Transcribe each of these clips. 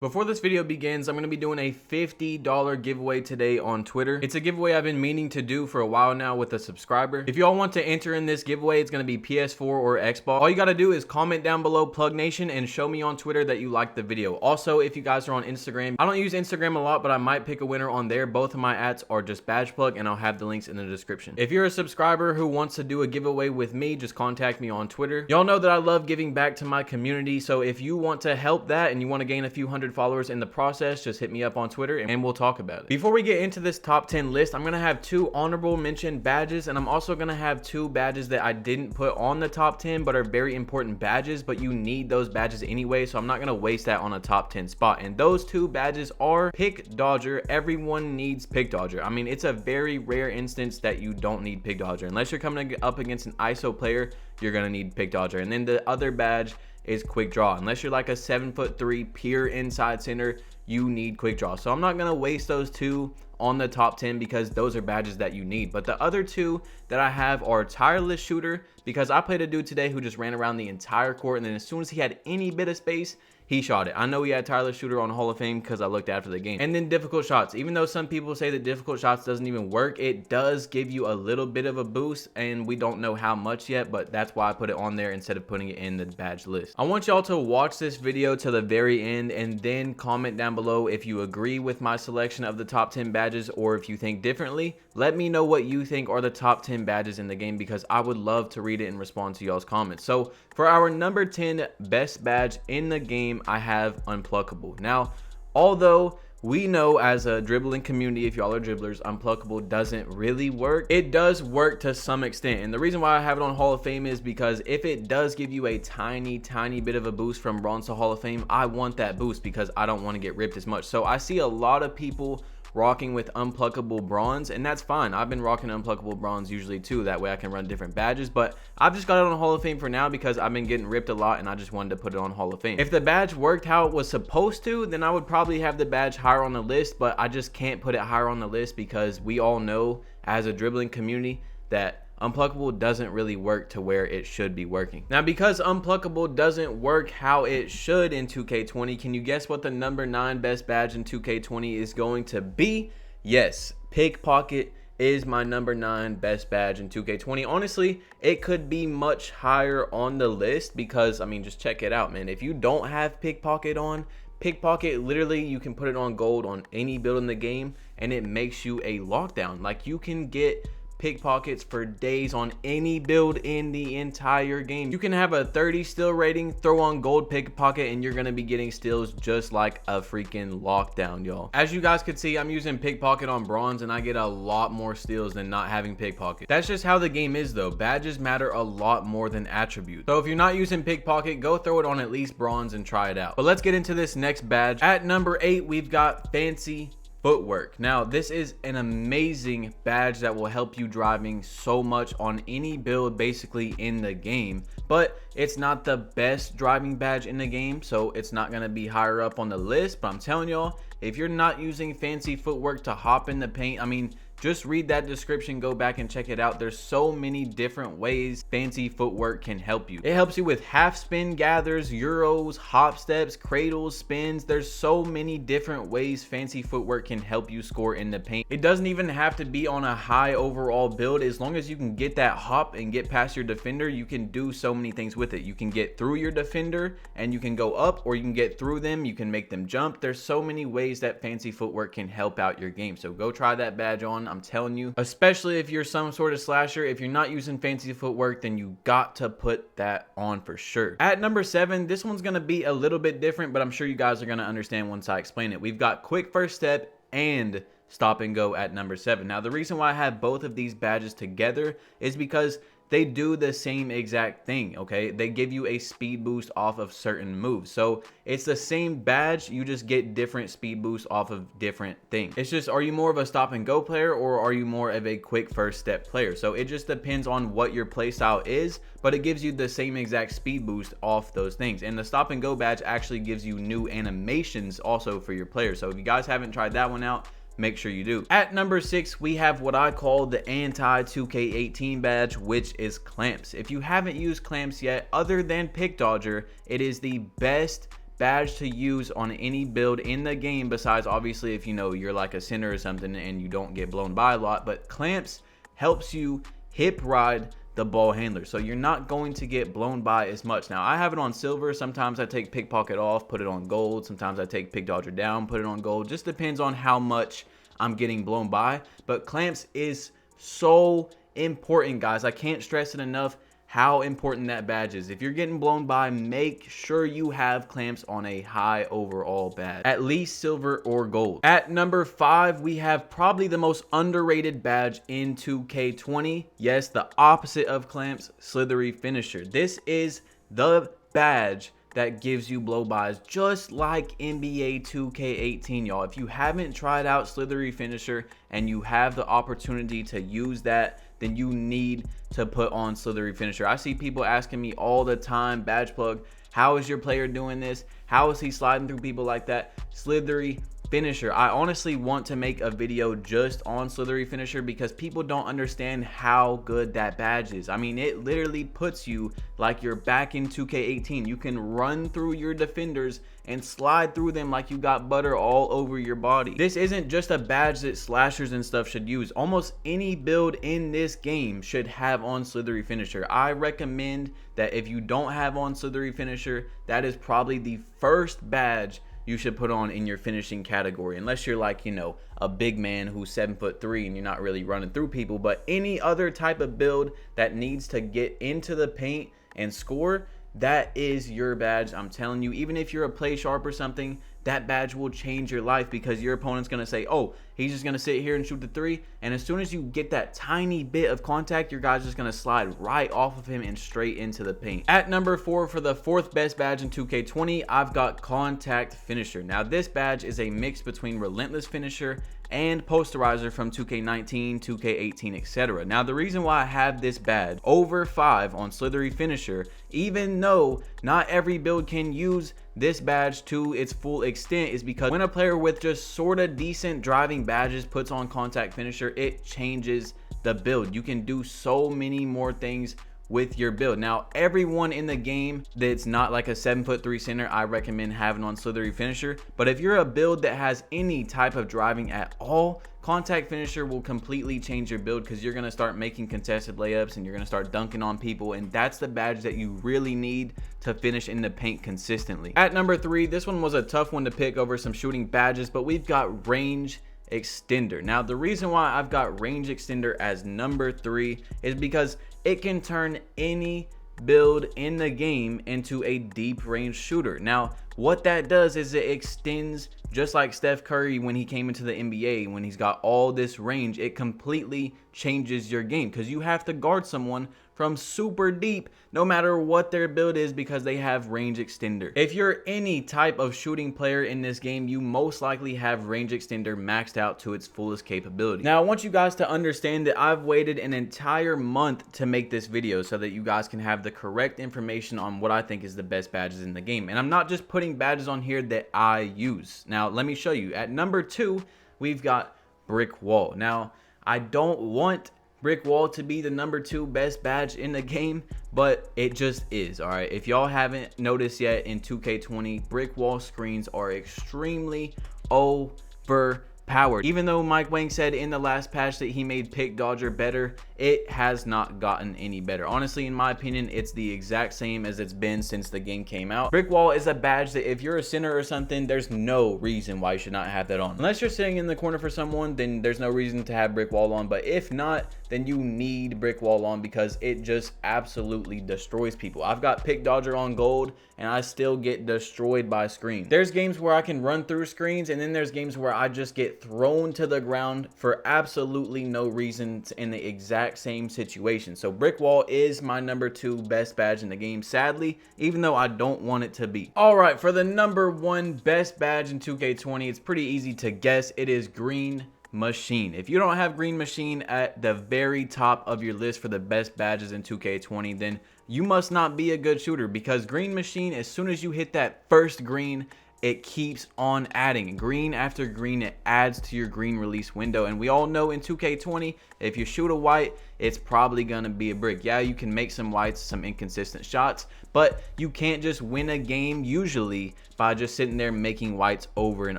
Before this video begins, I'm going to be doing a $50 giveaway today on Twitter. It's a giveaway I've been meaning to do for a while now with a subscriber. If y'all want to enter in this giveaway, it's going to be PS4 or Xbox. All you got to do is comment down below Plug Nation and show me on Twitter that you liked the video. Also, if you guys are on Instagram, I don't use Instagram a lot, but I might pick a winner on there. Both of my @s are just badge plug, and I'll have the links in the description. If you're a subscriber who wants to do a giveaway with me, just contact me on Twitter. Y'all know that I love giving back to my community, so if you want to help that and you want to gain a few hundred followers in the process, just hit me up on Twitter and we'll talk about it. Before we get into this top 10 list, I'm gonna have 2 honorable mention badges, and I'm also gonna have 2 badges that I didn't put on the top 10 but are very important badges, but you need those badges anyway, so I'm not gonna waste that on a top 10 spot. And those 2 badges are Pick Dodger. Everyone needs Pick Dodger. I mean, it's a very rare instance that you don't need Pick Dodger. Unless you're coming up against an ISO player, you're gonna need Pick Dodger. And then the other badge is Quick Draw. Unless you're like a 7'3" pure inside center, you need Quick Draw. So I'm not gonna waste those 2 on the top 10 because those are badges that you need. But the other 2 that I have are Tireless Shooter, because I played a dude today who just ran around the entire court, and then as soon as he had any bit of space, he shot it. I know he had Tireless Shooter on Hall of Fame because I looked after the game. And then Difficult Shots. Even though some people say that Difficult Shots doesn't even work, it does give you a little bit of a boost, and we don't know how much yet, but that's why I put it on there instead of putting it in the badge list. I want y'all to watch this video to the very end and then comment down below if you agree with my selection of the top 10 badges or if you think differently. Let me know what you think are the top 10 badges in the game, because I would love to read it and respond to y'all's comments. So for our number 10 best badge in the game, I have Unpluckable. Now, although we know as a dribbling community, if y'all are dribblers, Unpluckable doesn't really work. It does work to some extent, and the reason why I have it on Hall of Fame is because if it does give you a tiny bit of a boost from Bronze to Hall of Fame, I want that boost because I don't want to get ripped as much. So I see a lot of people rocking with Unpluckable Bronze, and that's fine. I've been rocking Unpluckable Bronze usually too, that way I can run different badges, but I've just got it on Hall of Fame for now because I've been getting ripped a lot and I just wanted to put it on Hall of Fame. If the badge worked how it was supposed to, then I would probably have the badge higher on the list, but I just can't put it higher on the list because we all know as a dribbling community that Unpluckable doesn't really work to where it should be working. Now, because Unpluckable doesn't work how it should in 2K20, can you guess what the number 9 best badge in 2K20 is going to be? Yes, Pickpocket is my number 9 best badge in 2K20. Honestly, it could be much higher on the list because, I mean, just check it out, man. If you don't have Pickpocket on, Pickpocket, literally, you can put it on gold on any build in the game and it makes you a lockdown. Like, you can get pickpockets for days on any build in the entire game. You can have a 30 steal rating, throw on gold pickpocket, and you're gonna be getting steals just like a freaking lockdown, y'all. As you guys could see, I'm using pickpocket on bronze and I get a lot more steals than not having pickpocket. That's just how the game is though. Badges matter a lot more than attributes. So if you're not using pickpocket, go throw it on at least bronze and try it out. But let's get into this next badge. At number 8, we've got Fancy Footwork. Now, this is an amazing badge that will help you driving so much on any build basically in the game, but it's not the best driving badge in the game, so it's not going to be higher up on the list. But I'm telling y'all, if you're not using Fancy Footwork to hop in the paint, I mean, just read that description, go back and check it out. There's so many different ways Fancy Footwork can help you. It helps you with half spin gathers, euros, hop steps, cradles, spins. There's so many different ways Fancy Footwork can help you score in the paint. It doesn't even have to be on a high overall build. As long as you can get that hop and get past your defender, you can do so many things with it. You can get through your defender and you can go up, or you can get through them, you can make them jump. There's so many ways that Fancy Footwork can help out your game. So go try that badge on. I'm telling you, especially if you're some sort of slasher, if you're not using Fancy Footwork, then you got to put that on for sure. At number 7, this one's going to be a little bit different, but I'm sure you guys are going to understand once I explain it. We've got Quick First Step and Stop and Go at number 7. Now, the reason why I have both of these badges together is because they do the same exact thing, okay? They give you a speed boost off of certain moves. So it's the same badge, you just get different speed boosts off of different things. It's just, are you more of a stop and go player or are you more of a quick first step player? So it just depends on what your playstyle is, but it gives you the same exact speed boost off those things. And the stop and go badge actually gives you new animations also for your players. So if you guys haven't tried that one out, make sure you do. At number 6, we have what I call the anti-2K18 badge, which is clamps. If you haven't used clamps yet, other than Pick Dodger, it is the best badge to use on any build in the game, besides obviously if you know you're like a center or something and you don't get blown by a lot. But clamps helps you hip ride the ball handler, so you're not going to get blown by as much. Now I have it on silver. Sometimes I take pickpocket off, put it on gold. Sometimes I take pick dodger down, put it on gold. Just depends on how much I'm getting blown by. But clamps is so important, guys. I can't stress it enough how important that badge is. If you're getting blown by, make sure you have clamps on a high overall badge, at least silver or gold. At number 5, we have probably the most underrated badge in 2K20. Yes, the opposite of clamps, slithery finisher. This is the badge that gives you blow bys just like NBA 2K18, y'all. If you haven't tried out slithery finisher and you have the opportunity to use that, then you need to put on slithery finisher. I see people asking me all the time, badge plug, how is your player doing this? How is he sliding through people like that? Slithery finisher. I honestly want to make a video just on slithery finisher because people don't understand how good that badge is. I mean, it literally puts you like you're back in 2K18. You can run through your defenders and slide through them like you got butter all over your body. This isn't just a badge that slashers and stuff should use. Almost any build in this game should have on slithery finisher. I recommend that if you don't have on slithery finisher, that is probably the first badge you should put on in your finishing category, unless you're like, you know, a big man who's 7'3" and you're not really running through people. But any other type of build that needs to get into the paint and score, that is your badge. I'm telling you, even if you're a play sharp or something, that badge will change your life, because your opponent's gonna say, oh, he's just gonna sit here and shoot the 3, and as soon as you get that tiny bit of contact, your guy's just gonna slide right off of him and straight into the paint. At number 4, for the 4th best badge in 2K20, I've got contact finisher. Now this badge is a mix between relentless finisher and posterizer from 2K19, 2K18, etc. Now the reason why I have this badge over 5 on slithery finisher, even though not every build can use this badge to its full extent, is because when a player with just sort of decent driving badges puts on contact finisher, it changes the build. You can do so many more things with your build. Now everyone in the game that's not like a 7'3" center, I recommend having on slithery finisher. But if you're a build that has any type of driving at all, contact finisher will completely change your build, because you're going to start making contested layups and you're going to start dunking on people, and that's the badge that you really need to finish in the paint consistently. At number 3, this one was a tough one to pick over some shooting badges, but we've got range extender. Now the reason why I've got range extender as number 3 is because it can turn any build in the game into a deep range shooter. Now what that does is it extends, just like Steph Curry when he came into the NBA, when he's got all this range, it completely changes your game, because you have to guard someone from super deep no matter what their build is, because they have range extender. If you're any type of shooting player in this game, you most likely have range extender maxed out to its fullest capability. Now I want you guys to understand that I've waited an entire month to make this video so that you guys can have the correct information on what I think is the best badges in the game. And I'm not just putting badges on here that I use. Now let me show you. At number 2, we've got brick wall. Now I don't want brick wall to be the number 2 best badge in the game, but it just is. All right, if y'all haven't noticed yet, in 2K20 brick wall screens are extremely overpowered. Even though Mike Wang said in the last patch that he made pick dodger better, it has not gotten any better. Honestly, in my opinion, it's the exact same as it's been since the game came out. Brick wall is a badge that if you're a center or something, there's no reason why you should not have that on. Unless you're sitting in the corner for someone, then there's no reason to have brick wall on. But if not, then you need brick wall on, because it just absolutely destroys people. I've got pick dodger on gold and I still get destroyed by screens. There's games where I can run through screens, and then there's games where I just get thrown to the ground for absolutely no reason in the exact same situation. So brick wall is my number 2 best badge in the game, sadly, even though I don't want it to be. All right, for the number 1 best badge in 2K20, it's pretty easy to guess. It is green machine. If you don't have green machine at the very top of your list for the best badges in 2K20, then you must not be a good shooter, because green machine, as soon as you hit that first green, it keeps on adding green after green. It adds to your green release window, and we all know in 2K20, if you shoot a white, it's probably gonna be a brick. Yeah, you can make some whites, some inconsistent shots, but you can't just win a game usually by just sitting there making whites over and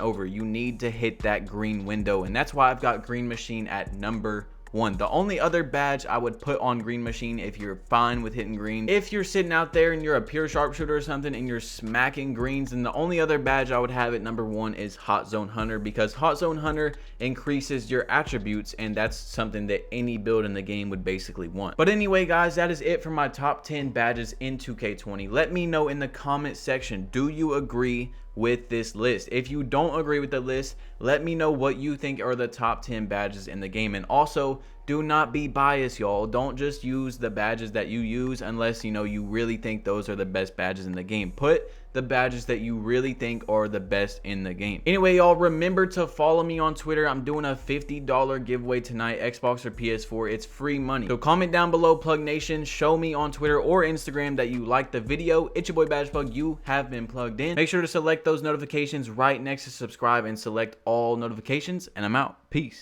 over. You need to hit that green window, and that's why I've got Green Machine at number 1. The only other badge I would put on Green Machine, if you're fine with hitting green, if you're sitting out there and you're a pure sharpshooter or something and you're smacking greens, and the only other badge I would have at number 1 is Hot Zone Hunter, because Hot Zone Hunter increases your attributes, and that's something that any build in the game would basically want. But anyway, guys, that is it for my top 10 badges in 2K20. Let me know in the comment section, do you agree with this list? If you don't agree with the list, let me know what you think are the top 10 badges in the game. And also, do not be biased, y'all. Don't just use the badges that you use unless you really think those are the best badges in the game. Put the badges that you really think are the best in the game. Anyway, y'all, remember to follow me on Twitter. I'm doing a $50 giveaway tonight, Xbox or PS4. It's free money. So comment down below, Plug Nation. Show me on Twitter or Instagram that you liked the video. It's your boy Badge Plug. You have been plugged in. Make sure to select those notifications right next to subscribe and select all notifications, and I'm out. Peace.